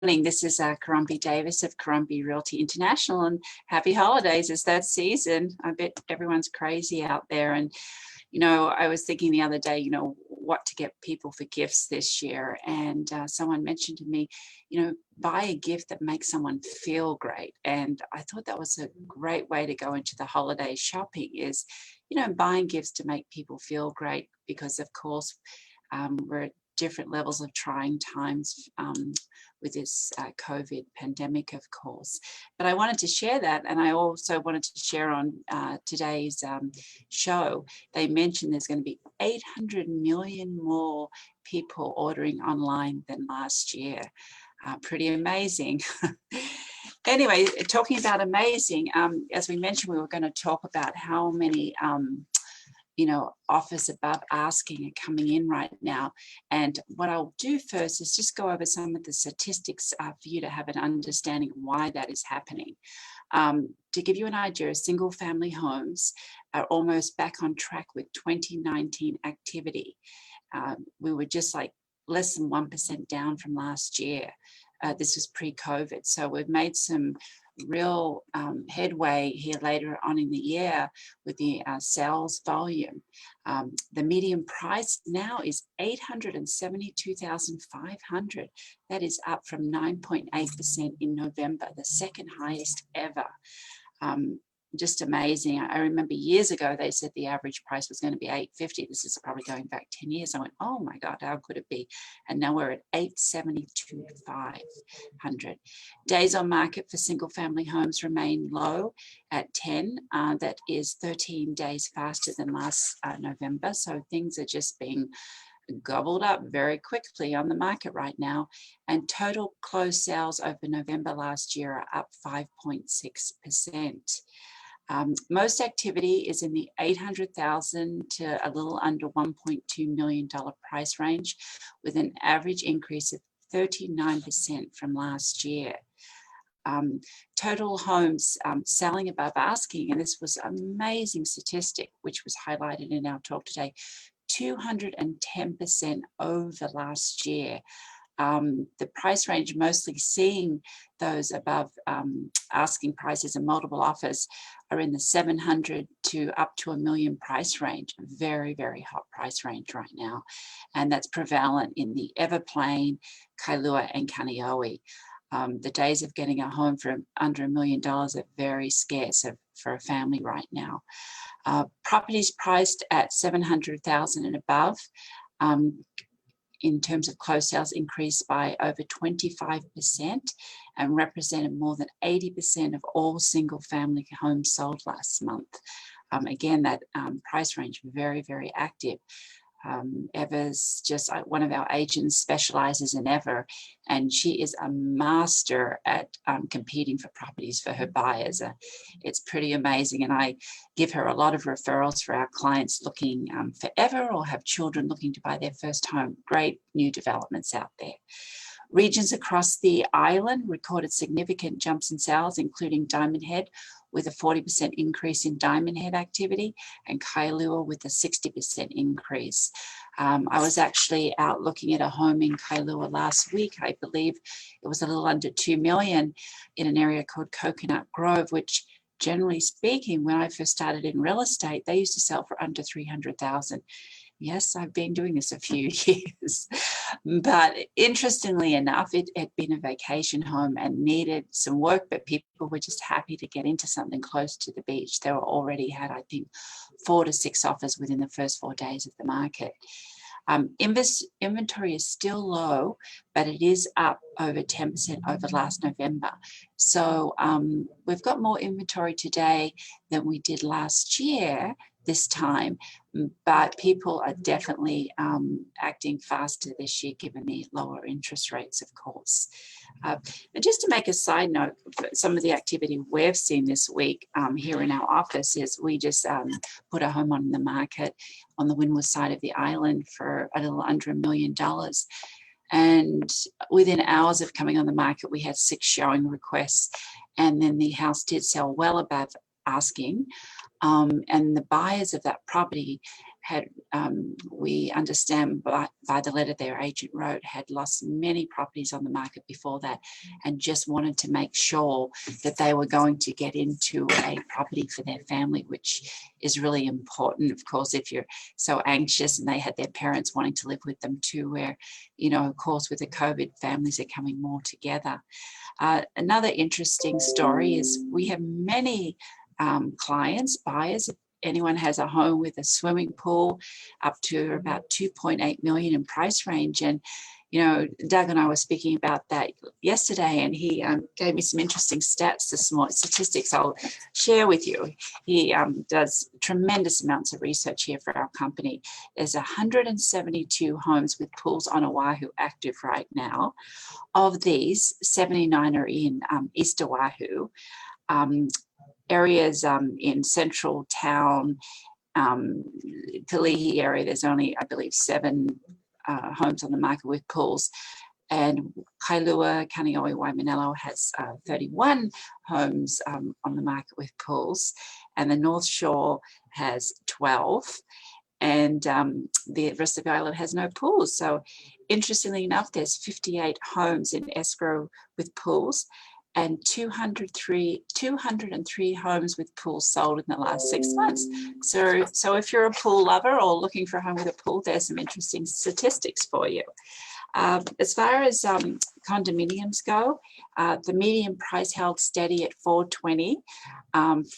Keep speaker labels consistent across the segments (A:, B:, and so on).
A: Morning. This is Caron Davis of Caron Realtor International, and happy holidays. It's that season. I bet everyone's crazy out there. And I was thinking the other day, what to get people for gifts this year. And someone mentioned to me, buy a gift that makes someone feel great. And I thought that was a great way to go into the holiday shopping is, buying gifts to make people feel great, because of course we're at different levels of trying times with this COVID pandemic, of course. But I wanted to share that, and I also wanted to share on today's show. They mentioned there's going to be 800 million more people ordering online than last year. Pretty amazing. Anyway, talking about amazing, as we mentioned, we were going to talk about how many offers above asking are coming in right now. And what I'll do first is just go over some of the statistics for you to have an understanding of why that is happening. To give you an idea, single family homes are almost back on track with 2019 activity. We were just like less than 1% down from last year. This was pre-COVID. So we've made some real headway here later on in the year with the sales volume. The median price now is $872,500. That is up from 9.8% in November, the second highest ever. Just amazing. I remember years ago they said the average price was going to be $850. This is probably going back 10 years. I went, oh my God, how could it be? And now we're at $872,500. Days on market for single family homes remain low at 10. That is 13 days faster than last November. So things are just being gobbled up very quickly on the market right now. And total closed sales over November last year are up 5.6%. Most activity is in the $800,000 to a little under $1.2 million price range, with an average increase of 39% from last year. Total homes selling above asking, and this was an amazing statistic which was highlighted in our talk today, 210% over last year. The price range mostly seeing those above asking prices and multiple offers are in the 700 to up to $1 million price range. Very, very hot price range right now. And that's prevalent in the Everplain, Kailua, and Kaneohe. The days of getting a home for under $1 million are very scarce for a family right now. Properties priced at $700,000 and above, in terms of closed sales, increased by over 25% and represented more than 80% of all single family homes sold last month. Again, that price range, very, very active. Ever's just one of our agents specializes in Ever, and she is a master at competing for properties for her buyers. It's pretty amazing, and I give her a lot of referrals for our clients looking for Ever or have children looking to buy their first home. Great new developments out there. Regions across the island recorded significant jumps in sales, including Diamond Head, with a 40% increase in Diamond Head activity, and Kailua with a 60% increase. I was actually out looking at a home in Kailua last week. I believe it was a little under $2 million in an area called Coconut Grove, which generally speaking, when I first started in real estate, they used to sell for under $300,000. Yes, I've been doing this a few years, but interestingly enough, it had been a vacation home and needed some work, but people were just happy to get into something close to the beach. They were already had, I think, 4 to 6 offers within the first 4 days of the market. Inventory is still low, but it is up over 10% over last November. So we've got more inventory today than we did last year this time, but people are definitely acting faster this year given the lower interest rates, of course. And just to make a side note, some of the activity we've seen this week here in our office is we just put a home on the market on the windward side of the island for a little under $1 million. And within hours of coming on the market, we had 6 showing requests, and then the house did sell well above asking. And the buyers of that property had, we understand by the letter their agent wrote, had lost many properties on the market before that, and just wanted to make sure that they were going to get into a property for their family, which is really important. Of course, if you're so anxious, and they had their parents wanting to live with them too, where, you know, of course, with the COVID, families are coming more together. Another interesting story is we have many clients, buyers. If anyone has a home with a swimming pool up to about 2.8 million in price range. And, you know, Doug and I were speaking about that yesterday, and he gave me some interesting stats this morning, statistics I'll share with you. He does tremendous amounts of research here for our company. There's 172 homes with pools on Oahu active right now. Of these, 79 are in East Oahu. Areas in central town, Kalihi area, there's only, I believe, 7 homes on the market with pools. And Kailua, Kaneohe, Waimanalo has 31 homes on the market with pools. And the North Shore has 12. And the rest of the island has no pools. So interestingly enough, there's 58 homes in escrow with pools, and 203 homes with pools sold in the last 6 months. So if you're a pool lover or looking for a home with a pool, there's some interesting statistics for you. As far as condominiums go, the median price held steady at $420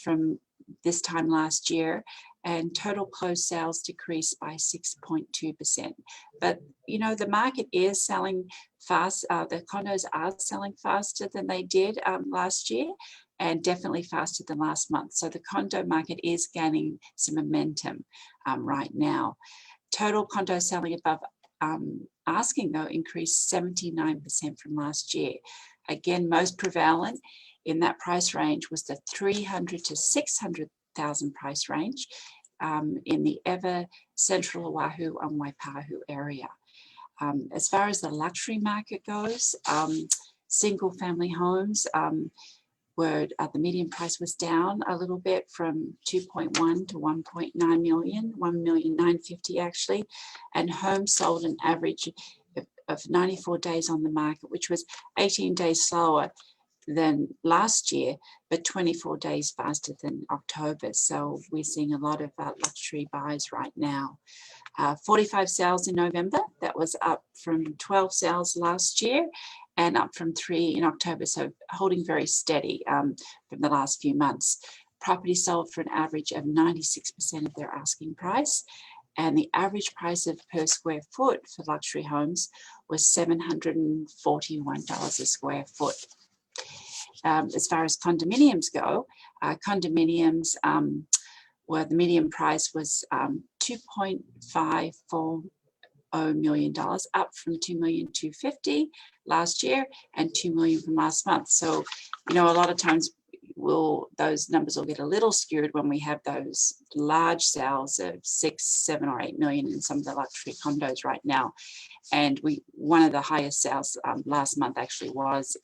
A: from this time last year, and total closed sales decreased by 6.2%. But, you know, the market is selling fast. The condos are selling faster than they did last year, and definitely faster than last month. So the condo market is gaining some momentum right now. Total condo selling above asking, though, increased 79% from last year. Again, most prevalent in that price range was the 300 to 600,000 price range in the ever central Oahu and Waipahu area. As far as the luxury market goes, single family homes were, the median price was down a little bit from 2.1 to 1.9 million, 1,950,000 actually, and homes sold an average of 94 days on the market, which was 18 days slower than last year, but 24 days faster than October. So we're seeing a lot of luxury buys right now. 45 sales in November, that was up from 12 sales last year and up from 3 in October, so holding very steady from the last few months. Property sold for an average of 96% of their asking price, and the average price of per square foot for luxury homes was $741 a square foot. As far as condominiums go, condominiums where the median price was $2.540 million, up from $2,250,000 last year and $2 million from last month. So, you know, a lot of times those numbers will get a little skewed when we have those large sales of 6, 7, or 8 million in some of the luxury condos right now. And one of the highest sales last month actually was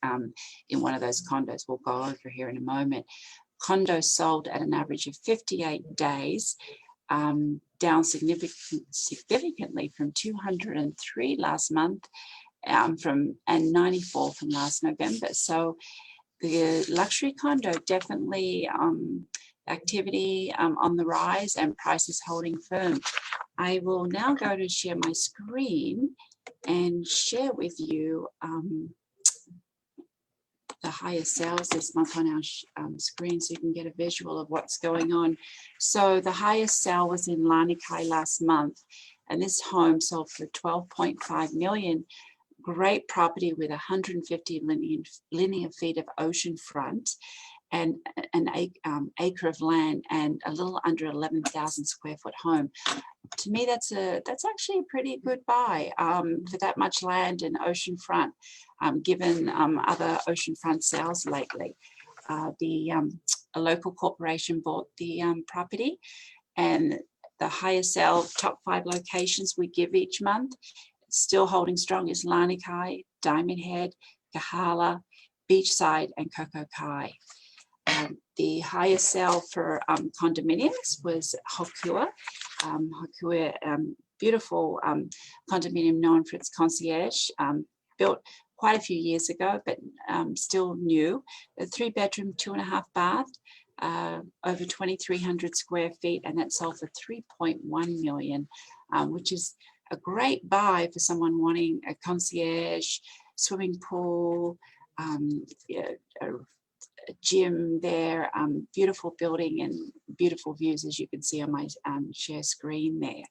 A: in one of those condos. We'll go over here in a moment. Condos sold at an average of 58 days, down significantly from 203 last month, and 94 from last November. So the luxury condo definitely activity on the rise and prices holding firm. I will now go to share my screen and share with you the highest sales this month on our screen, so you can get a visual of what's going on. So the highest sale was in Lanikai last month, and this home sold for $12.5 million. Great property with 150 linear feet of ocean front and an acre of land and a little under 11,000 square foot home. To me, that's actually a pretty good buy for that much land and ocean front, given other oceanfront sales lately. A local corporation bought the property, and the highest sale, top 5 locations we give each month, still holding strong, is Lanikai, Diamond Head, Kahala, Beachside, and Koko Kai. The highest sale for condominiums was Hokua. Hakua, beautiful condominium known for its concierge, built quite a few years ago, but still new. A 3-bedroom, 2.5 bath, over 2,300 square feet, and that sold for 3.1 million, which is a great buy for someone wanting a concierge, swimming pool, yeah, a gym there, beautiful building and beautiful views, as you can see on my share screen there.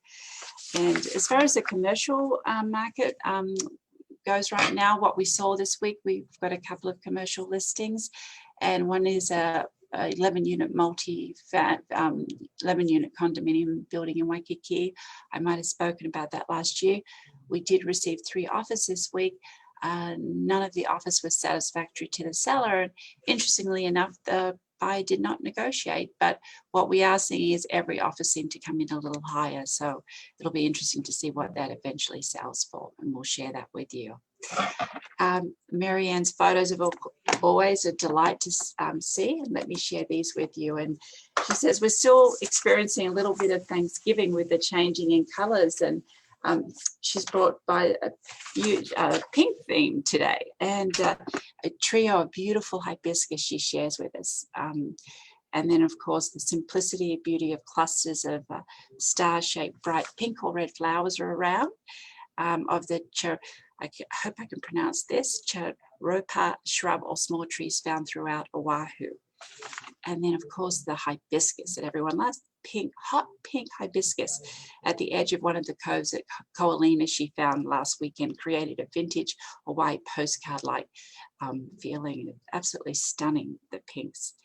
A: And as far as the commercial market goes right now, what we saw this week, we've got a couple of commercial listings, and one is a 11-unit 11-unit condominium building in Waikiki. I might have spoken about that last year. We did receive 3 offers this week. None of the offers was satisfactory to the seller. And interestingly enough, the buyer did not negotiate, but what we are seeing is every offer seemed to come in a little higher. So it'll be interesting to see what that eventually sells for, and we'll share that with you. Marianne's photos are always a delight to see, and let me share these with you. And she says we're still experiencing a little bit of Thanksgiving with the changing in colors, and she's brought by a pink theme today, and a trio of beautiful hibiscus she shares with us. And then, of course, the simplicity and beauty of clusters of star-shaped bright pink or red flowers are around, of the I hope I can pronounce this, charopa shrub or small trees found throughout Oahu. And then, of course, the hibiscus that everyone loves, pink, hot pink hibiscus at the edge of one of the coves at Koalina she found last weekend, created a vintage Hawaii postcard-like feeling. Absolutely stunning, the pinks.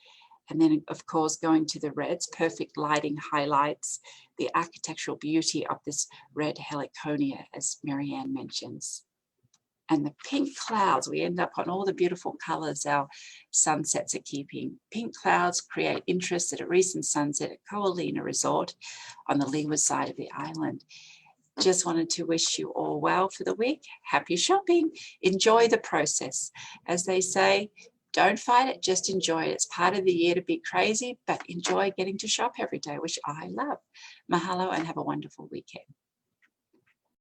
A: And then, of course, going to the reds, perfect lighting highlights the architectural beauty of this red heliconia, as Marianne mentions. And the pink clouds, we end up on all the beautiful colors our sunsets are keeping. Pink clouds create interest at a recent sunset at Koalina Resort on the leeward side of the island. Just wanted to wish you all well for the week. Happy shopping. Enjoy the process. As they say, don't fight it, just enjoy it. It's part of the year to be crazy, but enjoy getting to shop every day, which I love. Mahalo and have a wonderful weekend.